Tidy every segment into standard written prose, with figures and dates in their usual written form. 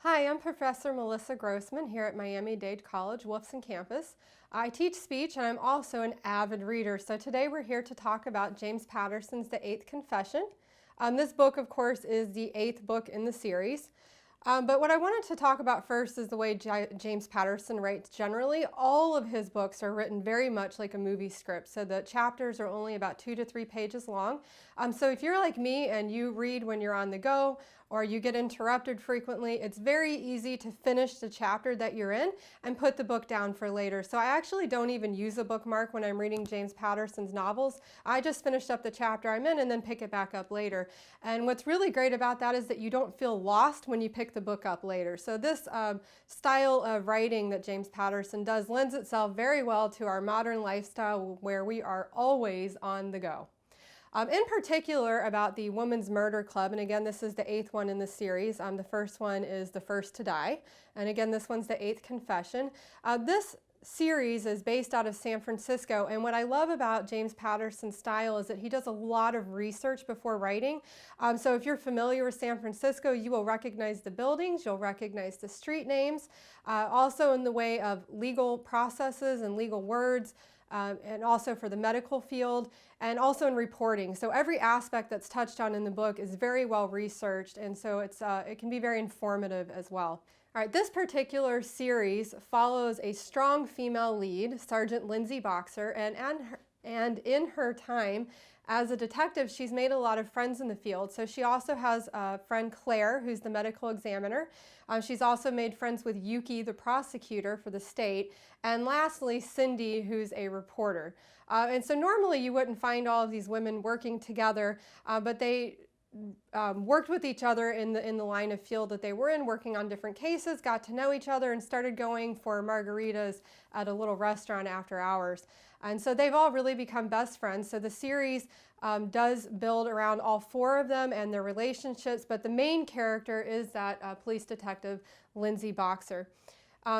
Hi, I'm Professor Melissa Grossman here at Miami-Dade College, Wolfson campus. I teach speech and I'm also an avid reader. So today we're here to talk about James Patterson's The Eighth Confession. This book, of course, is the eighth book in the series. But what I wanted to talk about first is the way James Patterson writes generally. All of his books are written very much like a movie script, so the chapters are only about 2 to 3 pages long. So if you're like me and you read when you're on the go or you get interrupted frequently, it's very easy to finish the chapter that you're in and put the book down for later. So I actually don't even use a bookmark when I'm reading James Patterson's novels. I just finish up the chapter I'm in and then pick it back up later. And what's really great about that is that you don't feel lost when you pick the book up later. So this style of writing that James Patterson does lends itself very well to our modern lifestyle where we are always on the go. In particular about the Women's Murder Club, and again this is the eighth one in the series. The first one is The First to Die, and again this one's The Eighth Confession. This series is based out of San Francisco, and what I love about James Patterson's style is that he does a lot of research before writing. So if you're familiar with San Francisco, you will recognize the buildings, you'll recognize the street names, also in the way of legal processes and legal words, and also for the medical field, and also in reporting. So every aspect that's touched on in the book is very well researched, and so it can be very informative as well. All right, this particular series follows a strong female lead, Sergeant Lindsay Boxer, and in her time as a detective, she's made a lot of friends in the field. So she also has a friend Claire, who's the medical examiner. She's also made friends with Yuki, the prosecutor for the state. And lastly, Cindy, who's a reporter. And so normally you wouldn't find all of these women working together, but they worked with each other in the line of field that they were in, working on different cases, got to know each other, and started going for margaritas at a little restaurant after hours. And so they've all really become best friends. So the series does build around all four of them and their relationships, but the main character is that police detective, Lindsay Boxer.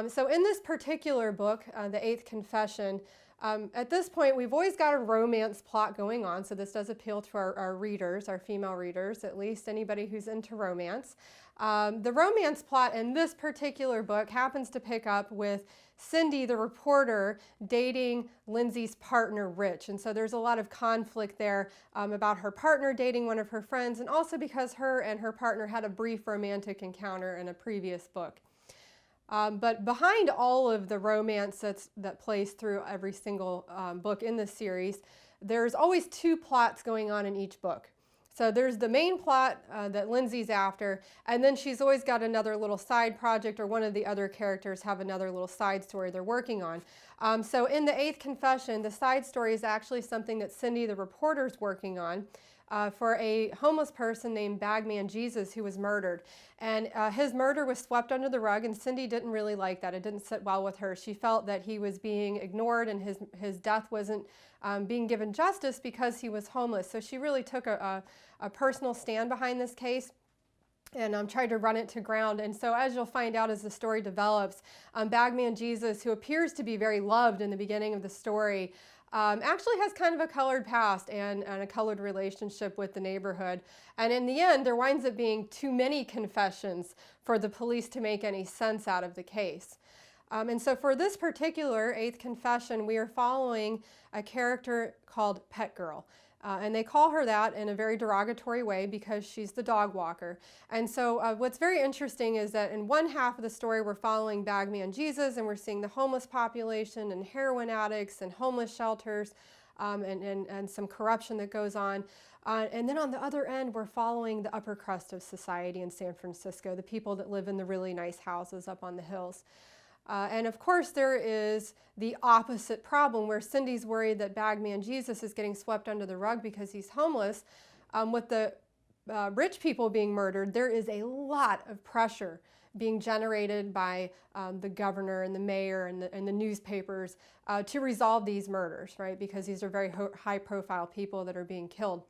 So in this particular book, The Eighth Confession, at this point, we've always got a romance plot going on, so this does appeal to our readers, our female readers, at least anybody who's into romance. The romance plot in this particular book happens to pick up with Cindy, the reporter, dating Lindsay's partner, Rich. And so there's a lot of conflict there about her partner dating one of her friends, and also because her and her partner had a brief romantic encounter in a previous book. But behind all of the romance that plays through every single book in this series, there's always two plots going on in each book. So there's the main plot that Lindsay's after, and then she's always got another little side project, or one of the other characters have another little side story they're working on. So in The Eighth Confession, the side story is actually something that Cindy, the reporter's working on. For a homeless person named Bagman Jesus who was murdered. And his murder was swept under the rug, and Cindy didn't really like that. It didn't sit well with her. She felt that he was being ignored and his death wasn't being given justice because he was homeless. So she really took a personal stand behind this case and tried to run it to ground. And so as you'll find out as the story develops, Bagman Jesus, who appears to be very loved in the beginning of the story, actually has kind of a colored past and a colored relationship with the neighborhood. And in the end, there winds up being too many confessions for the police to make any sense out of the case. And so for this particular Eighth Confession, we are following a character called Pet Girl. And they call her that in a very derogatory way because she's the dog walker. And so what's very interesting is that in one half of the story we're following Bagman Jesus, and we're seeing the homeless population and heroin addicts and homeless shelters and some corruption that goes on. And then on the other end we're following the upper crust of society in San Francisco, the people that live in the really nice houses up on the hills. And of course there is the opposite problem where Cindy's worried that Bagman Jesus is getting swept under the rug because he's homeless. With the rich people being murdered, there is a lot of pressure being generated by the governor and the mayor and the newspapers to resolve these murders, right? Because these are very high profile people that are being killed.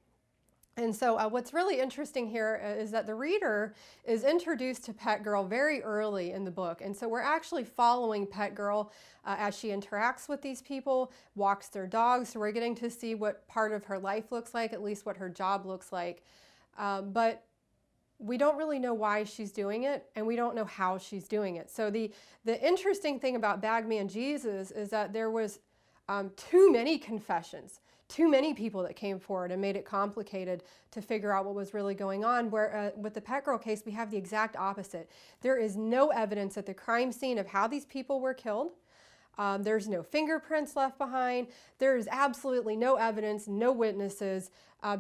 And so what's really interesting here is that the reader is introduced to Pet Girl very early in the book. And so we're actually following Pet Girl as she interacts with these people, walks their dogs. So we're getting to see what part of her life looks like, at least what her job looks like. But we don't really know why she's doing it, and we don't know how she's doing it. So the interesting thing about Bagman Jesus is that there was too many confessions, too many people that came forward and made it complicated to figure out what was really going on, where with the Pet Girl case, we have the exact opposite. There is no evidence at the crime scene of how these people were killed. There's no fingerprints left behind. There's absolutely no evidence, no witnesses.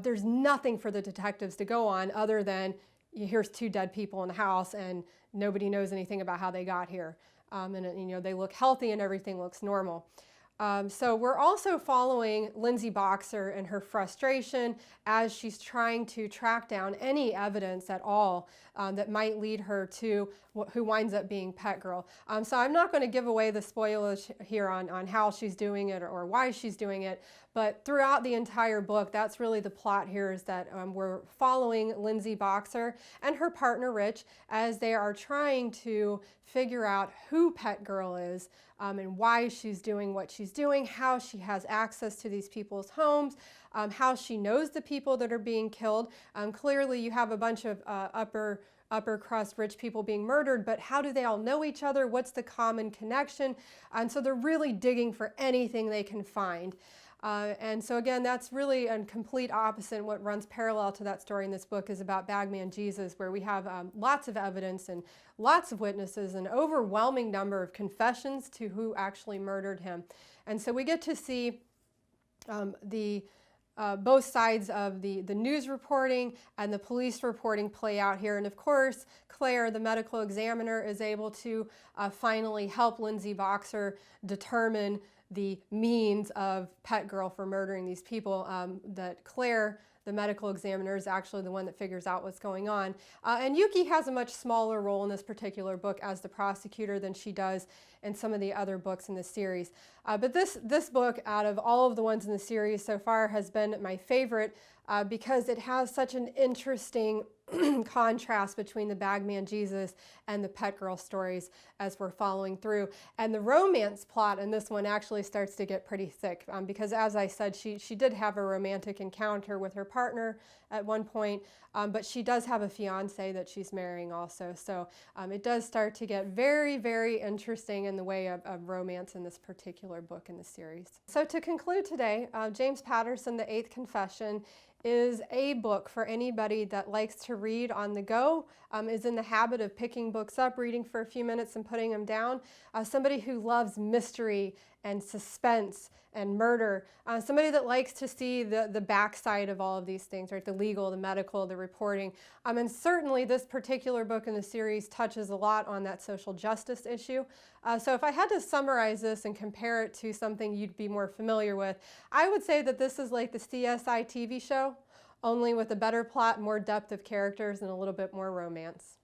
There's nothing for the detectives to go on other than here's two dead people in the house and nobody knows anything about how they got here. And they look healthy and everything looks normal. So we're also following Lindsay Boxer and her frustration as she's trying to track down any evidence at all that might lead her to who winds up being Pet Girl. So I'm not going to give away the spoilers here on how she's doing it or why she's doing it, but throughout the entire book, that's really the plot here, is that we're following Lindsay Boxer and her partner Rich as they are trying to figure out who Pet Girl is and why she's doing what she's doing, how she has access to these people's homes, how she knows the people that are being killed. Clearly you have a bunch of upper crust rich people being murdered, but how do they all know each other? What's the common connection? And so they're really digging for anything they can find. And so again, that's really a complete opposite. What runs parallel to that story in this book is about Bagman Jesus, where we have lots of evidence and lots of witnesses, an overwhelming number of confessions to who actually murdered him. And so we get to see both sides of the news reporting and the police reporting play out here. And of course, Claire, the medical examiner, is able to finally help Lindsay Boxer determine the means of Pet Girl for murdering these people. That Claire, the medical examiner, is actually the one that figures out what's going on. And Yuki has a much smaller role in this particular book as the prosecutor than she does in some of the other books in the series. But this book, out of all of the ones in the series so far, has been my favorite because it has such an interesting contrast between the Bagman Jesus and the Pet Girl stories as we're following through. And the romance plot in this one actually starts to get pretty thick because, as I said, she did have a romantic encounter with her partner at one point, but she does have a fiance that she's marrying also. So it does start to get very, very interesting in the way of romance in this particular book in the series. So to conclude today, James Patterson, The Eighth Confession, is a book for anybody that likes to read on the go, is in the habit of picking books up, reading for a few minutes and putting them down, somebody who loves mystery and suspense and murder, somebody that likes to see the backside of all of these things, right? The legal, the medical, the reporting. And certainly this particular book in the series touches a lot on that social justice issue. So if I had to summarize this and compare it to something you'd be more familiar with, I would say that this is like the CSI TV show, only with a better plot, more depth of characters, and a little bit more romance.